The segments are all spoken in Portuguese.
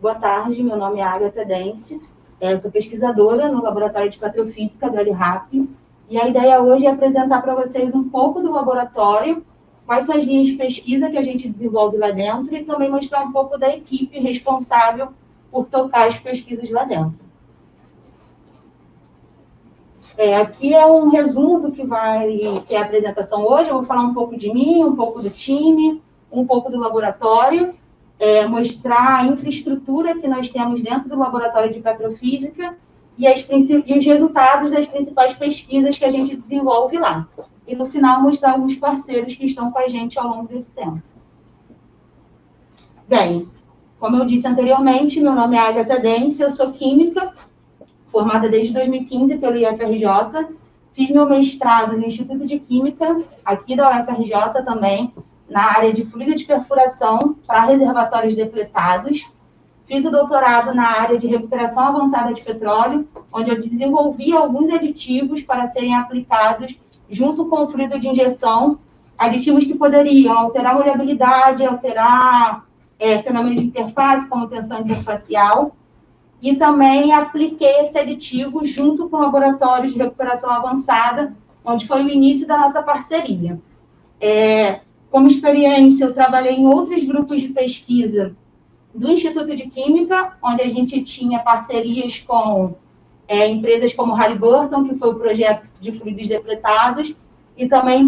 Boa tarde, meu nome é Agatha Dence, sou pesquisadora no Laboratório de Petrofísica do LRAP, e a ideia hoje é apresentar para vocês um pouco do laboratório, quais são as linhas de pesquisa que a gente desenvolve lá dentro, e também mostrar um pouco da equipe responsável por tocar as pesquisas lá dentro. Aqui é um resumo do que vai ser a apresentação hoje. Eu vou falar um pouco de mim, um pouco do time, um pouco do laboratório, mostrar a infraestrutura que nós temos dentro do laboratório de petrofísica e os resultados das principais pesquisas que a gente desenvolve lá. E, no final, mostrar alguns parceiros que estão com a gente ao longo desse tempo. Bem, como eu disse anteriormente, meu nome é Agatha Dence, eu sou química, formada desde 2015 pelo IFRJ, fiz meu mestrado no Instituto de Química, aqui da UFRJ também, na área de fluido de perfuração para reservatórios depletados. Fiz o doutorado na área de recuperação avançada de petróleo, onde eu desenvolvi alguns aditivos para serem aplicados junto com o fluido de injeção, aditivos que poderiam alterar a molhabilidade, alterar fenômenos de interface, como tensão interfacial, e também apliquei esse aditivo junto com o laboratório de recuperação avançada, onde foi o início da nossa parceria. Como experiência, eu trabalhei em outros grupos de pesquisa do Instituto de Química, onde a gente tinha parcerias com empresas como Halliburton, que foi o projeto de fluidos depletados, e também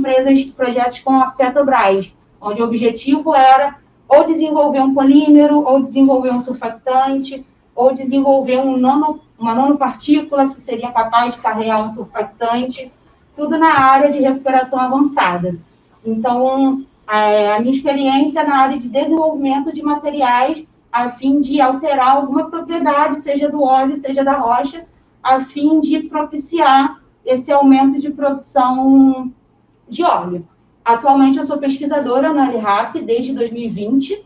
projetos com a Petrobras, onde o objetivo era ou desenvolver um polímero, ou desenvolver um surfactante, ou desenvolver uma nanopartícula que seria capaz de carregar um surfactante, tudo na área de recuperação avançada. Então, a minha experiência na área de desenvolvimento de materiais a fim de alterar alguma propriedade, seja do óleo, seja da rocha, a fim de propiciar esse aumento de produção de óleo. Atualmente, eu sou pesquisadora na LRAP desde 2020,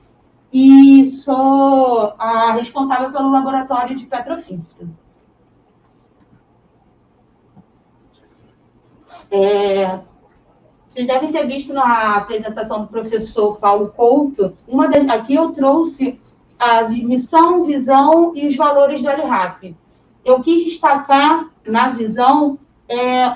e sou a responsável pelo laboratório de petrofísica. Vocês devem ter visto na apresentação do professor Paulo Couto, aqui eu trouxe a missão, visão e os valores do LRAP. Eu quis destacar na visão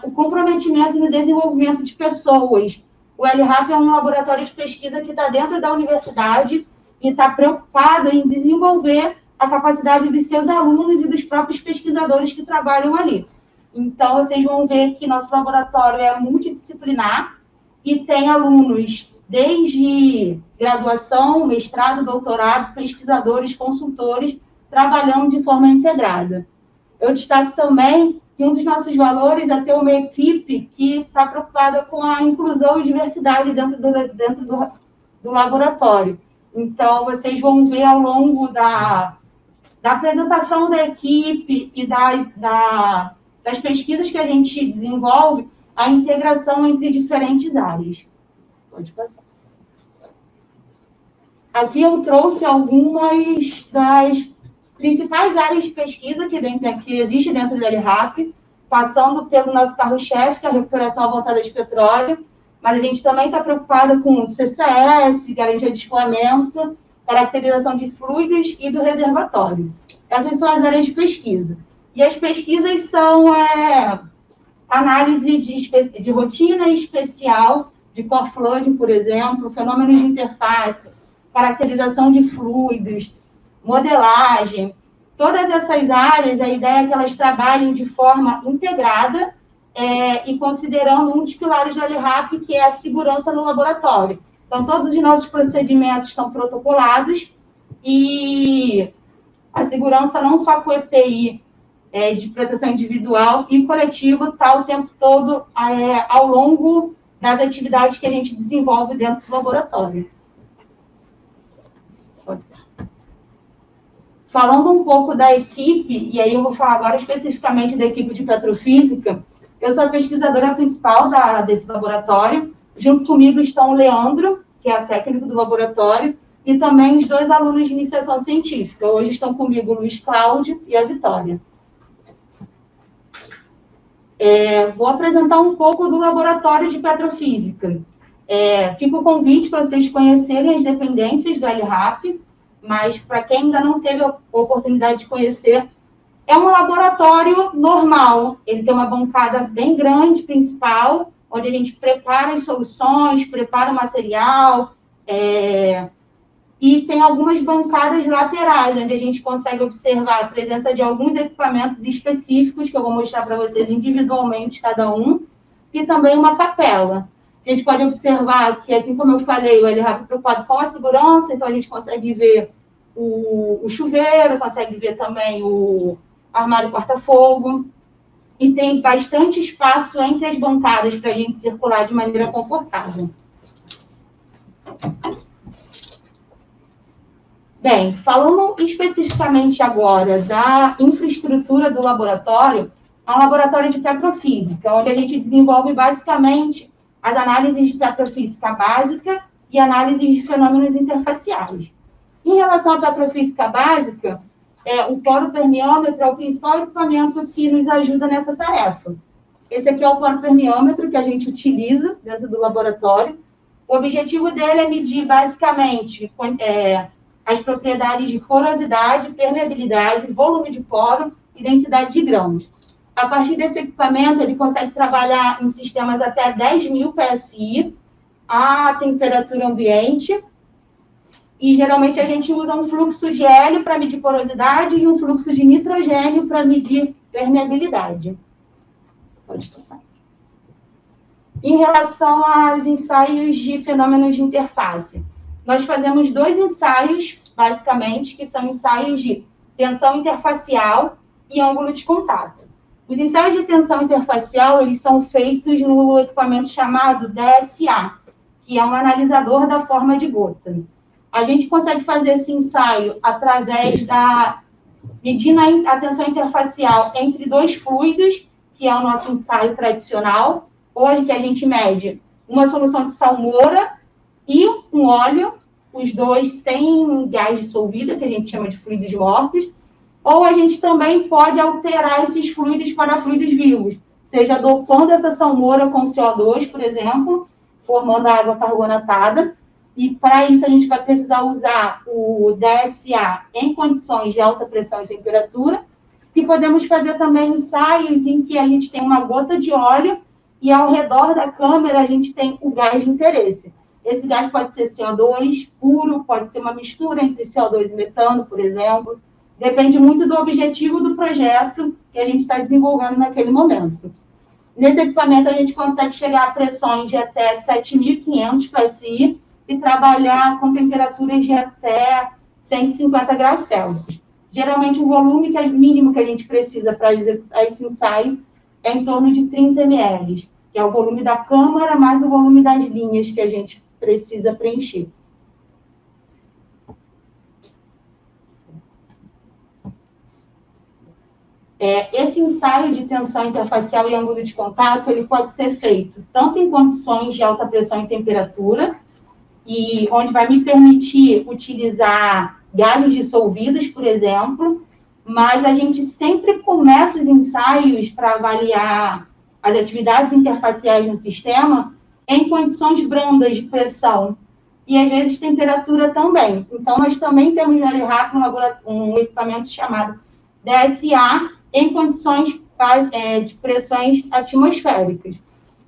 o comprometimento no desenvolvimento de pessoas. O LRAP é um laboratório de pesquisa que está dentro da universidade e está preocupado em desenvolver a capacidade dos seus alunos e dos próprios pesquisadores que trabalham ali. Então, vocês vão ver que nosso laboratório é multidisciplinar e tem alunos desde graduação, mestrado, doutorado, pesquisadores, consultores, trabalhando de forma integrada. Eu destaco também que um dos nossos valores é ter uma equipe que está preocupada com a inclusão e diversidade dentro do laboratório. Então, vocês vão ver ao longo da apresentação da equipe e das pesquisas que a gente desenvolve, a integração entre diferentes áreas. Pode passar. Aqui eu trouxe algumas das principais áreas de pesquisa que existe dentro do LRAP, passando pelo nosso carro-chefe, que é a recuperação avançada de petróleo, mas a gente também está preocupada com CCS, garantia de escoamento, caracterização de fluidos e do reservatório. Essas são as áreas de pesquisa. E as pesquisas são análise de rotina especial, de core flooding, por exemplo, fenômenos de interface, caracterização de fluidos, modelagem. Todas essas áreas, a ideia é que elas trabalhem de forma integrada, e considerando um dos pilares do LRAP, que é a segurança no laboratório. Então, todos os nossos procedimentos estão protocolados e a segurança não só com o EPI de proteção individual e coletiva está o tempo todo ao longo das atividades que a gente desenvolve dentro do laboratório. Falando um pouco da equipe, e aí eu vou falar agora especificamente da equipe de petrofísica, eu sou a pesquisadora principal desse laboratório. Junto comigo estão o Leandro, que é o técnico do laboratório, e também os 2 alunos de iniciação científica. Hoje estão comigo o Luiz Cláudio e a Vitória. Vou apresentar um pouco do laboratório de petrofísica. Fica o convite para vocês conhecerem as dependências do LRAP. mas para quem ainda não teve a oportunidade de conhecer, é um laboratório normal. Ele tem uma bancada bem grande, principal, onde a gente prepara as soluções, prepara o material, e tem algumas bancadas laterais, onde a gente consegue observar a presença de alguns equipamentos específicos, que eu vou mostrar para vocês individualmente, cada um, e também uma capela. A gente pode observar que, assim como eu falei, o LRAP preocupado com a segurança, então a gente consegue ver o chuveiro, consegue ver também o armário corta-fogo, e tem bastante espaço entre as bancadas para a gente circular de maneira confortável. Bem, falando especificamente agora da infraestrutura do laboratório, é um laboratório de petrofísica, onde a gente desenvolve basicamente as análises de petrofísica básica e análises de fenômenos interfaciais. Em relação à petrofísica básica, o cloropermiômetro é o principal equipamento que nos ajuda nessa tarefa. Esse aqui é o cloropermiômetro que a gente utiliza dentro do laboratório. O objetivo dele é medir basicamente as propriedades de porosidade, permeabilidade, volume de poro e densidade de grãos. A partir desse equipamento, ele consegue trabalhar em sistemas até 10.000 PSI, a temperatura ambiente, e geralmente a gente usa um fluxo de hélio para medir porosidade e um fluxo de nitrogênio para medir permeabilidade. Pode passar. Em relação aos ensaios de fenômenos de interface, nós fazemos 2 ensaios, basicamente, que são ensaios de tensão interfacial e ângulo de contato. Os ensaios de tensão interfacial, eles são feitos no equipamento chamado DSA, que é um analisador da forma de gota. A gente consegue fazer esse ensaio através da medindo a tensão interfacial entre 2 fluidos, que é o nosso ensaio tradicional, hoje que a gente mede uma solução de salmoura e um óleo, os dois sem gás dissolvido, que a gente chama de fluidos mortos, ou a gente também pode alterar esses fluidos para fluidos vivos, seja dopando essa salmoura com CO2, por exemplo, formando a água carbonatada, e para isso a gente vai precisar usar o DSA em condições de alta pressão e temperatura, e podemos fazer também ensaios em que a gente tem uma gota de óleo e ao redor da câmera a gente tem o gás de interesse. Esse gás pode ser CO2 puro, pode ser uma mistura entre CO2 e metano, por exemplo. Depende muito do objetivo do projeto que a gente está desenvolvendo naquele momento. Nesse equipamento, a gente consegue chegar a pressões de até 7.500 PSI e trabalhar com temperaturas de até 150 graus Celsius. Geralmente, o volume mínimo que a gente precisa para executar esse ensaio é em torno de 30 ml, que é o volume da câmara mais o volume das linhas que a gente precisa preencher. Esse ensaio de tensão interfacial e ângulo de contato, ele pode ser feito tanto em condições de alta pressão e temperatura, e onde vai me permitir utilizar gases dissolvidos, por exemplo, mas a gente sempre começa os ensaios para avaliar as atividades interfaciais no sistema em condições brandas de pressão e, às vezes, temperatura também. Então, nós também temos no LRAP um equipamento chamado DSA em condições de pressões atmosféricas,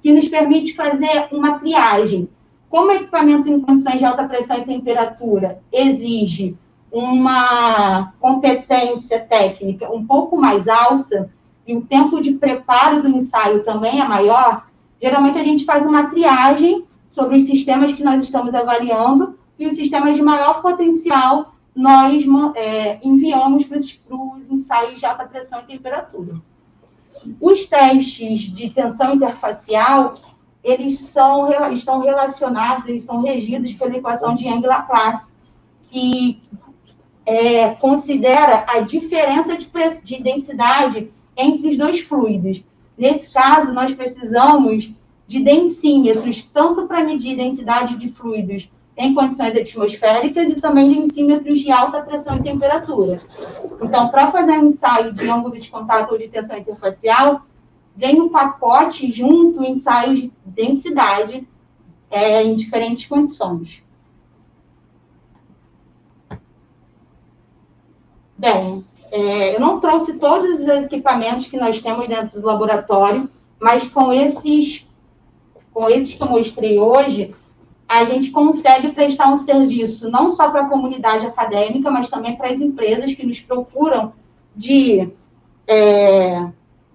que nos permite fazer uma triagem. Como o equipamento em condições de alta pressão e temperatura exige uma competência técnica um pouco mais alta e o tempo de preparo do ensaio também é maior, geralmente a gente faz uma triagem sobre os sistemas que nós estamos avaliando e os sistemas de maior potencial nós enviamos para os ensaios de alta pressão e temperatura. Os testes de tensão interfacial, eles estão relacionados, eles são regidos pela equação de Young-Laplace, que considera a diferença de densidade entre os 2 fluidos. Nesse caso, nós precisamos de densímetros, tanto para medir densidade de fluidos em condições atmosféricas e também densímetros de alta pressão e temperatura. Então, para fazer um ensaio de ângulo de contato ou de tensão interfacial, vem um pacote junto, ensaios de densidade em diferentes condições. Bem, eu não trouxe todos os equipamentos que nós temos dentro do laboratório, mas com esses que eu mostrei hoje, a gente consegue prestar um serviço não só para a comunidade acadêmica, mas também para as empresas que nos procuram de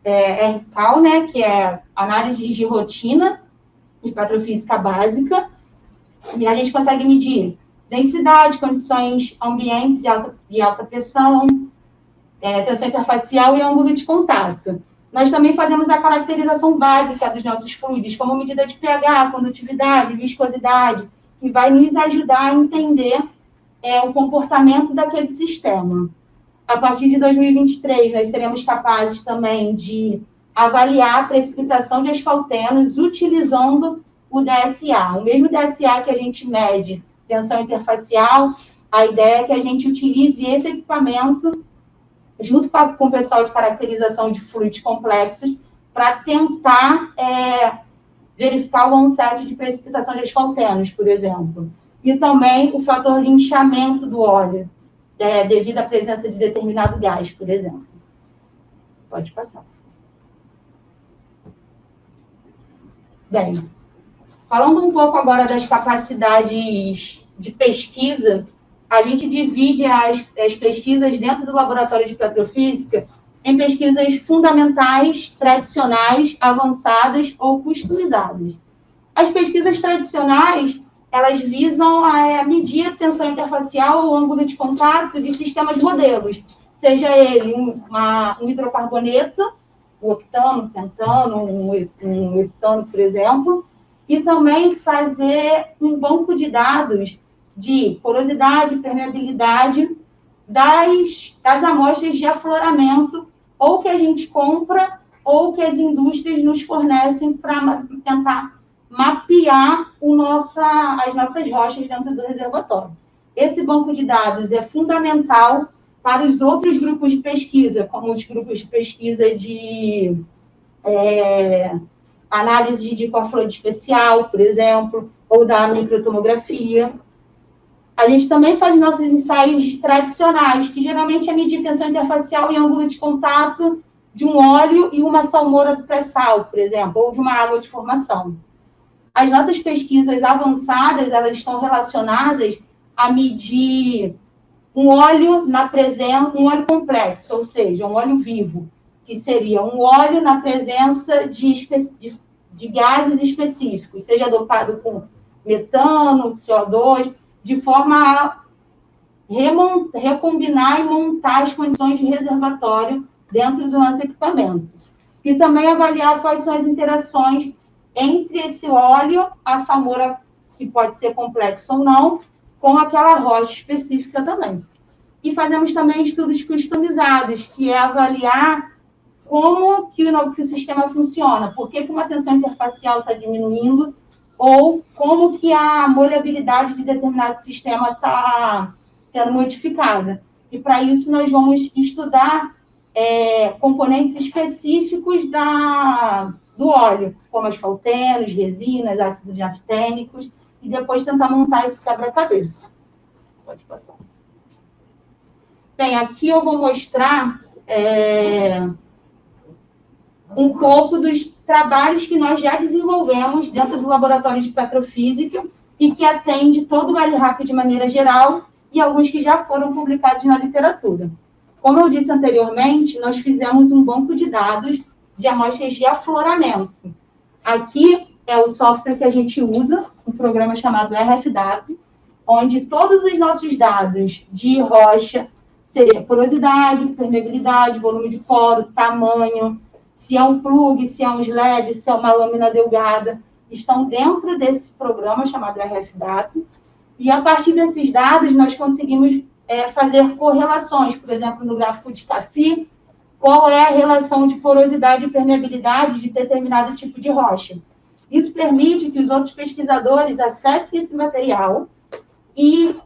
RCAL, né, que é análise de rotina de petrofísica básica, e a gente consegue medir densidade, condições ambientes de alta pressão, tensão interfacial e ângulo de contato. Nós também fazemos a caracterização básica dos nossos fluidos, como medida de pH, condutividade, viscosidade, que vai nos ajudar a entender o comportamento daquele sistema. A partir de 2023, nós seremos capazes também de avaliar a precipitação de asfaltenos utilizando o DSA. O mesmo DSA que a gente mede tensão interfacial, a ideia é que a gente utilize esse equipamento junto com o pessoal de caracterização de fluidos complexos, para tentar verificar o onset de precipitação de asfaltenos, por exemplo. E também o fator de inchamento do óleo, devido à presença de determinado gás, por exemplo. Pode passar. Bem, falando um pouco agora das capacidades de pesquisa, a gente divide as pesquisas dentro do laboratório de petrofísica em pesquisas fundamentais, tradicionais, avançadas ou customizadas. As pesquisas tradicionais, elas visam a medir a tensão interfacial ou ângulo de contato de sistemas modelos, seja ele um hidrocarboneto, o octano, pentano, um heptano, por exemplo, e também fazer um banco de dados de porosidade, permeabilidade das amostras de afloramento, ou que a gente compra, ou que as indústrias nos fornecem para tentar mapear as nossas rochas dentro do reservatório. Esse banco de dados é fundamental para os outros grupos de pesquisa, como os grupos de pesquisa de análise de corfluente especial, por exemplo, ou da microtomografia. A gente também faz nossos ensaios tradicionais, que geralmente é medir tensão interfacial e ângulo de contato de um óleo e uma salmoura do pré-sal, por exemplo, ou de uma água de formação. As nossas pesquisas avançadas, elas estão relacionadas a medir um óleo um óleo complexo, ou seja, um óleo vivo, que seria um óleo na presença de gases específicos, seja dopado com metano, CO2, de forma a recombinar e montar as condições de reservatório dentro do nosso equipamento. E também avaliar quais são as interações entre esse óleo, a salmoura, que pode ser complexo ou não, com aquela rocha específica também. E fazemos também estudos customizados, que é avaliar como que o sistema funciona, por que uma tensão interfacial está diminuindo, ou como que a molhabilidade de determinado sistema está sendo modificada. E, para isso, nós vamos estudar componentes específicos do óleo, como asfaltenos, resinas, ácidos naftênicos, e depois tentar montar esse quebra-cabeça. Pode passar. Bem, aqui eu vou mostrar um pouco dos trabalhos que nós já desenvolvemos dentro do laboratório de petrofísica e que atende todo o LRAP de maneira geral e alguns que já foram publicados na literatura. Como eu disse anteriormente, nós fizemos um banco de dados de amostras de afloramento. Aqui é o software que a gente usa, um programa chamado RFDAP, onde todos os nossos dados de rocha, seja porosidade, permeabilidade, volume de poro, tamanho, se é um plug, se é um slab, se é uma lâmina delgada, estão dentro desse programa chamado RFDAP. E, a partir desses dados, nós conseguimos fazer correlações. Por exemplo, no gráfico de CAFI, qual é a relação de porosidade e permeabilidade de determinado tipo de rocha. Isso permite que os outros pesquisadores acessem esse material e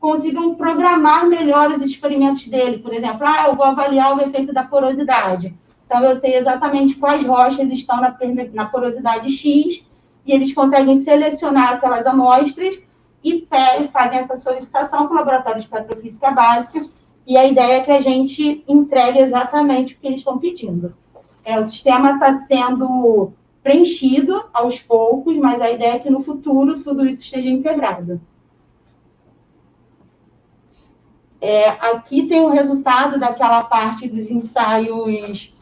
consigam programar melhor os experimentos dele. Por exemplo, eu vou avaliar o efeito da porosidade. Então, eu sei exatamente quais rochas estão na porosidade X, e eles conseguem selecionar aquelas amostras e fazem essa solicitação para o laboratório de petrofísica básica, e a ideia é que a gente entregue exatamente o que eles estão pedindo. O sistema está sendo preenchido aos poucos, mas a ideia é que no futuro tudo isso esteja integrado. Aqui tem o resultado daquela parte dos ensaios,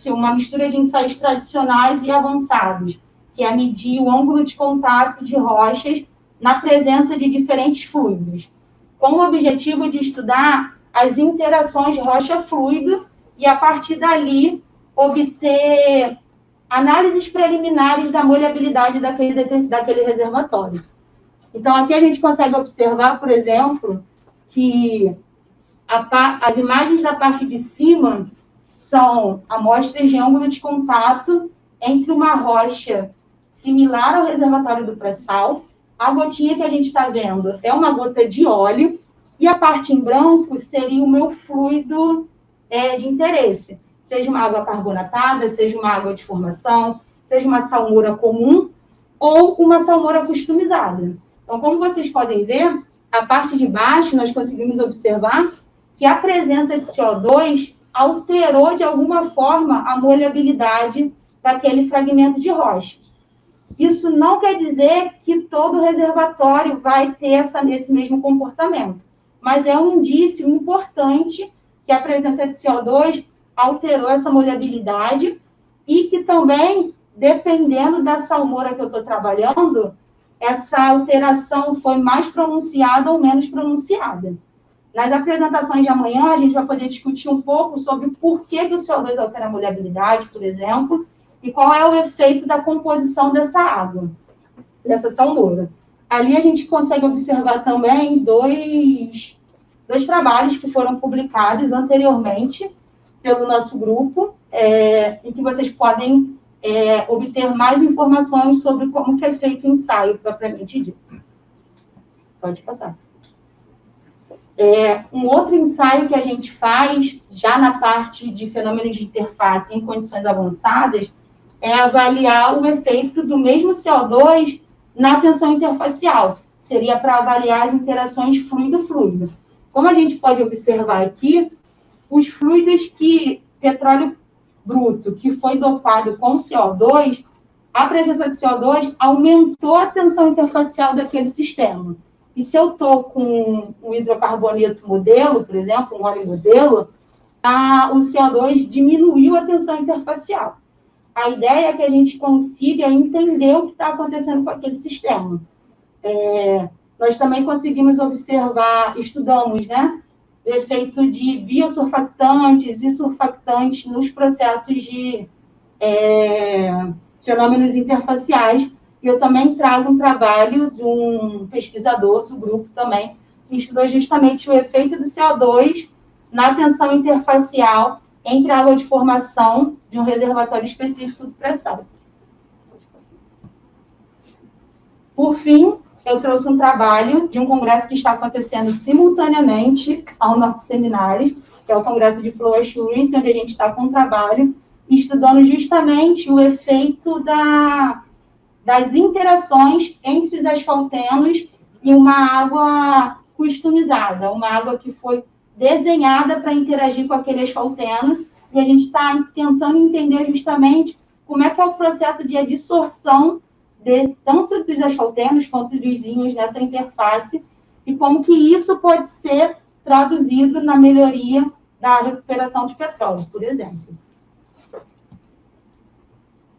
uma mistura de ensaios tradicionais e avançados, que é medir o ângulo de contato de rochas na presença de diferentes fluidos, com o objetivo de estudar as interações rocha-fluido e, a partir dali, obter análises preliminares da molhabilidade daquele reservatório. Então, aqui a gente consegue observar, por exemplo, que as imagens da parte de cima são amostras de ângulo de contato entre uma rocha similar ao reservatório do pré-sal. A gotinha que a gente está vendo é uma gota de óleo, e a parte em branco seria o meu fluido de interesse, seja uma água carbonatada, seja uma água de formação, seja uma salmoura comum ou uma salmoura customizada. Então, como vocês podem ver, a parte de baixo nós conseguimos observar que a presença de CO2 alterou de alguma forma a molhabilidade daquele fragmento de rocha. Isso não quer dizer que todo reservatório vai ter esse mesmo comportamento, mas é um indício importante que a presença de CO2 alterou essa molhabilidade e que também, dependendo da salmoura que eu estou trabalhando, essa alteração foi mais pronunciada ou menos pronunciada. Nas apresentações de amanhã, a gente vai poder discutir um pouco sobre por que o CO2 altera a molhabilidade, por exemplo, e qual é o efeito da composição dessa água, dessa salmoura. Ali a gente consegue observar também dois trabalhos que foram publicados anteriormente pelo nosso grupo, e que vocês podem obter mais informações sobre como que é feito o ensaio propriamente dito. Pode passar. Um outro ensaio que a gente faz, já na parte de fenômenos de interface em condições avançadas, é avaliar o efeito do mesmo CO2 na tensão interfacial. Seria para avaliar as interações fluido-fluido. Como a gente pode observar aqui, os fluidos petróleo bruto, que foi dopado com CO2, a presença de CO2 aumentou a tensão interfacial daquele sistema. E se eu estou com um hidrocarboneto modelo, por exemplo, um óleo modelo, o CO2 diminuiu a tensão interfacial. A ideia é que a gente consiga entender o que está acontecendo com aquele sistema. Nós também conseguimos observar, estudamos, o efeito de biosurfactantes e surfactantes nos processos de fenômenos interfaciais. E eu também trago um trabalho de um pesquisador do grupo também, que estudou justamente o efeito do CO2 na tensão interfacial entre a água de formação de um reservatório específico do pré-sal. Por fim, eu trouxe um trabalho de um congresso que está acontecendo simultaneamente ao nosso seminário, que é o Congresso de Flow Assurance, onde a gente está com um trabalho estudando justamente o efeito das interações entre os asfaltenos e uma água customizada, uma água que foi desenhada para interagir com aquele asfalteno, e a gente está tentando entender justamente como é que é o processo de adsorção tanto dos asfaltenos quanto dos íons nessa interface, e como que isso pode ser traduzido na melhoria da recuperação de petróleo, por exemplo.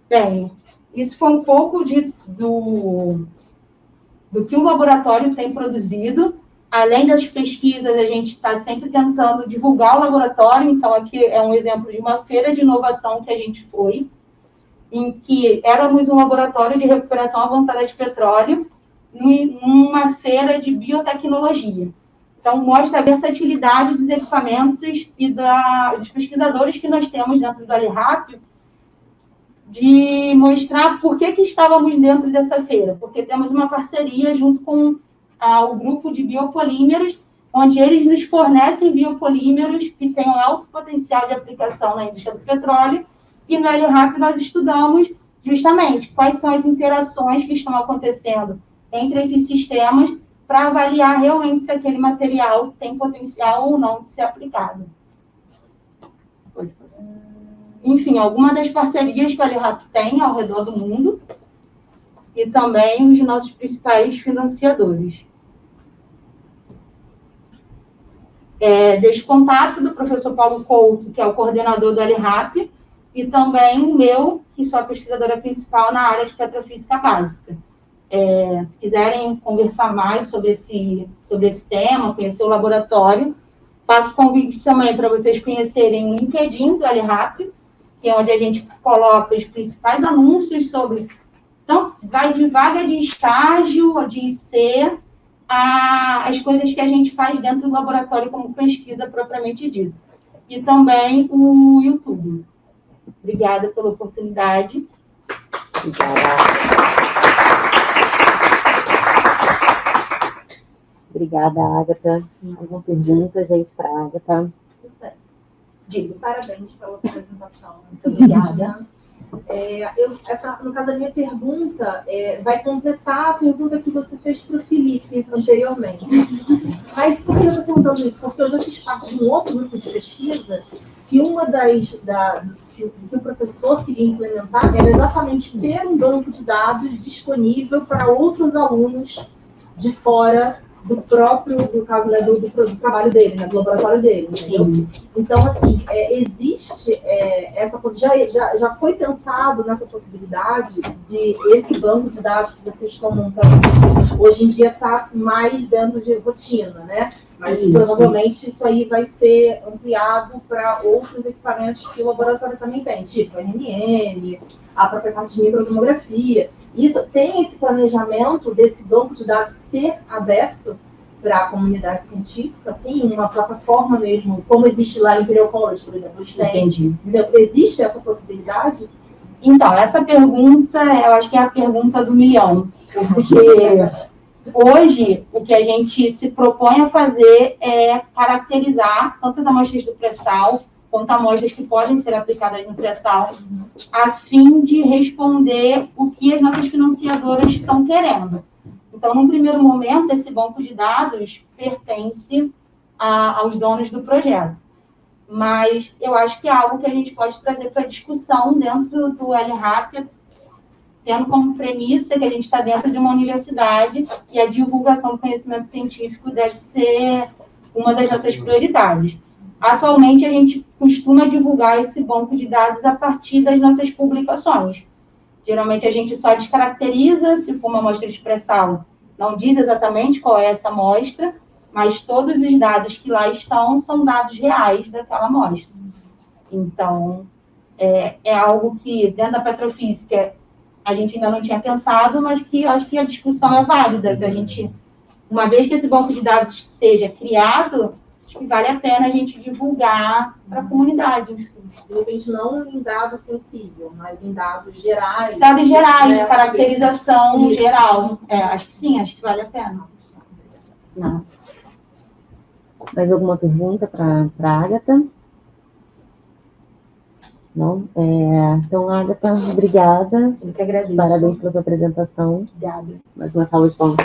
Bem, isso foi um pouco do que o laboratório tem produzido. Além das pesquisas, a gente está sempre tentando divulgar o laboratório. Então, aqui é um exemplo de uma feira de inovação que a gente foi, em que éramos um laboratório de recuperação avançada de petróleo, numa feira de biotecnologia. Então, mostra a versatilidade dos equipamentos e dos pesquisadores que nós temos dentro do AliRap, de mostrar por que estávamos dentro dessa feira, porque temos uma parceria junto com o grupo de biopolímeros, onde eles nos fornecem biopolímeros que têm um alto potencial de aplicação na indústria do petróleo, e no AliRap nós estudamos justamente quais são as interações que estão acontecendo entre esses sistemas para avaliar realmente se aquele material tem potencial ou não de ser aplicado. Enfim, algumas das parcerias que a LRAP tem ao redor do mundo e também os nossos principais financiadores. Deste contato do professor Paulo Couto, que é o coordenador do LRAP, e também o meu, que sou a pesquisadora principal na área de petrofísica básica. Se quiserem conversar mais sobre esse tema, conhecer o laboratório, faço convite também para vocês conhecerem o LinkedIn do LRAP, que é onde a gente coloca os principais anúncios sobre... Então, vai de vaga de estágio, de IC, as coisas que a gente faz dentro do laboratório como pesquisa propriamente dita. E também o YouTube. Obrigada pela oportunidade. Obrigada, Agatha. Alguma pergunta, gente, para a Agatha? Digo, parabéns pela apresentação. Muito obrigada. No caso, a minha pergunta vai completar a pergunta que você fez para o Felipe anteriormente. Mas por que eu estou perguntando isso? Porque eu já fiz parte de um outro grupo de pesquisa que que o professor queria implementar era exatamente ter um banco de dados disponível para outros alunos de fora do trabalho dele, né, do laboratório dele, entendeu? Sim. Então, assim, existe essa possibilidade, já foi pensado nessa possibilidade de esse banco de dados que vocês estão montando, hoje em dia está mais dentro de rotina, né? Mas provavelmente isso aí vai ser ampliado para outros equipamentos que o laboratório também tem, tipo RNN, a própria parte de microtomografia. Isso tem esse planejamento desse banco de dados ser aberto para a comunidade científica, assim, uma plataforma mesmo, como existe lá em Imperial College, por exemplo, eles têm. Entendi. Existe essa possibilidade? Então, essa pergunta, eu acho que é a pergunta do milhão, porque hoje o que a gente se propõe a fazer é caracterizar tanto as amostras do pré-sal quanto amostras que podem ser aplicadas no pré-sal, a fim de responder o que as nossas financiadoras estão querendo. Então, num primeiro momento, esse banco de dados pertence aos donos do projeto. Mas eu acho que é algo que a gente pode trazer para discussão dentro do LRAP, tendo como premissa que a gente está dentro de uma universidade e a divulgação do conhecimento científico deve ser uma das nossas prioridades. Atualmente, a gente costuma divulgar esse banco de dados a partir das nossas publicações. Geralmente, a gente só descaracteriza, se for uma amostra de pré-sal, não diz exatamente qual é essa amostra, mas todos os dados que lá estão são dados reais daquela amostra. Então, é algo que, dentro da petrofísica, a gente ainda não tinha pensado, mas que eu acho que a discussão é válida, que a gente, uma vez que esse banco de dados seja criado, acho que vale a pena a gente divulgar para a comunidade. De repente, não em dado sensível, mas em dados gerais. Dados gerais, de caracterização geral. Acho que sim, acho que vale a pena. Não. Mais alguma pergunta para a Agatha? Não? Então, Agatha, obrigada. Eu que agradeço. Parabéns pela sua apresentação. Obrigada. Mais uma salva de palmas.